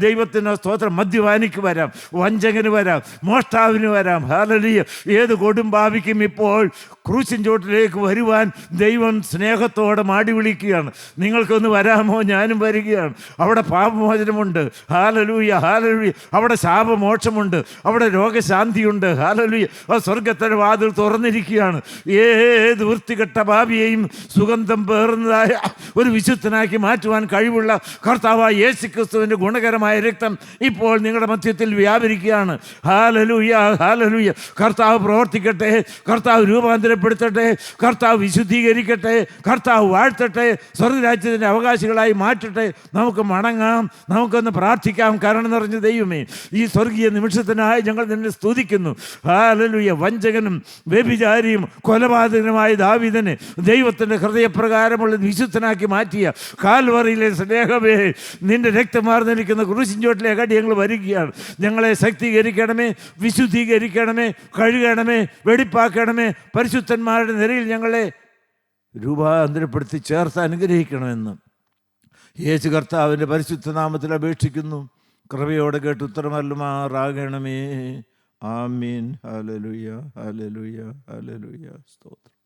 ദൈവത്തിന് സ്തോത്രം, മദ്യപാനിക്ക് വരാം, വഞ്ചകന് വരാം, മോഷ്ടാവിന് വരാം. ഹല്ലേലൂയ, ഏത് കൊടുമ്പാപിക്കും ഇപ്പോൾ ക്രൂശിൻ ചോട്ടിലേക്ക് വരുവാൻ ദൈവം സ്നേഹത്തോടെ മാടി വിളിക്കുകയാണ്. നിങ്ങൾക്കൊന്ന് വരാമോ? ഞാനും വരികയാണ്. അവിടെ പാപമോചനമുണ്ട്. Hallelujah, hallelujah. അവിടെ ശാപമോക്ഷമുണ്ട്. അവിടെ രോഗശാന്തിയുണ്ട്. ഹല്ലേലൂയ. ആ സ്വർഗ്ഗത്തിൻ്റെ വാതിൽ തുറന്നിരിക്കുകയാണ്. ഏത് വൃത്തികെട്ട പാപിയെയും സുഗന്ധം പേറുന്നതായ ഒരു വിശുദ്ധനാക്കി മാറ്റുവാൻ കഴിവുള്ള കർത്താവായ യേശുക്രിസ്തുവിൻ്റെ ഗുണകരമായ രക്തം ഇപ്പോൾ നിങ്ങളുടെ മധ്യത്തിൽ വ്യാപരിക്കുകയാണ്. Hallelujah, hallelujah. കർത്താവ് പ്രവർത്തിക്കട്ടെ, കർത്താവ് രൂപാന്തരപ്പെടുത്തട്ടെ, കർത്താവ് വിശുദ്ധീകരിക്കട്ടെ, കർത്താവ് വാഴ്ത്തട്ടെ, സ്വർഗ്ഗരാജ്യത്തിൻ്റെ അവകാശികളായി മാറ്റട്ടെ. നമുക്ക് മടങ്ങാം, നമുക്കൊന്ന് പ്രാർത്ഥിക്കാം. കരുണ നിറഞ്ഞ ദൈവമേ, ഈ സ്വർഗീയ നിമിഷത്തിനായി ഞങ്ങൾ നിന്നെ സ്തുതിക്കുന്നു. ഹല്ലേലൂയ. വഞ്ചകനും വ്യഭിചാരിയും കൊലപാതകനുമായ ദാവീദിനെ ദൈവത്തിൻ്റെ ഹൃദയപ്രകാരമുള്ള വിശുദ്ധനാക്കി മാറ്റിയ കാൽവറിയിലെ സ്നേഹമേ, നിന്റെ രക്തമാർന്നിരിക്കുന്ന ക്രൂശിൻചോട്ടിലേക്ക് അടി ഞങ്ങൾ വരികയാണ്. ഞങ്ങളെ ശക്തീകരിക്കണമേ, വിശുദ്ധീകരിക്കണമേ, കഴുകണമേ, വെടിപ്പാക്കണമേ. പരിശുദ്ധന്മാരുടെ നിരയിൽ ഞങ്ങളെ രൂപാന്തരപ്പെടുത്തി ചേർത്ത് അനുഗ്രഹിക്കണമെന്ന് യേശു കർത്താവിൻ്റെ പരിശുദ്ധ നാമത്തിൽ അപേക്ഷിക്കുന്നു. കൃപയോടെ കേട്ട് ഉത്തരമല്ലുമാറാകണമേ. ആമീൻ. ഹല്ലേലൂയ, ഹല്ലേലൂയ, ഹല്ലേലൂയ. സ്തോത്രം.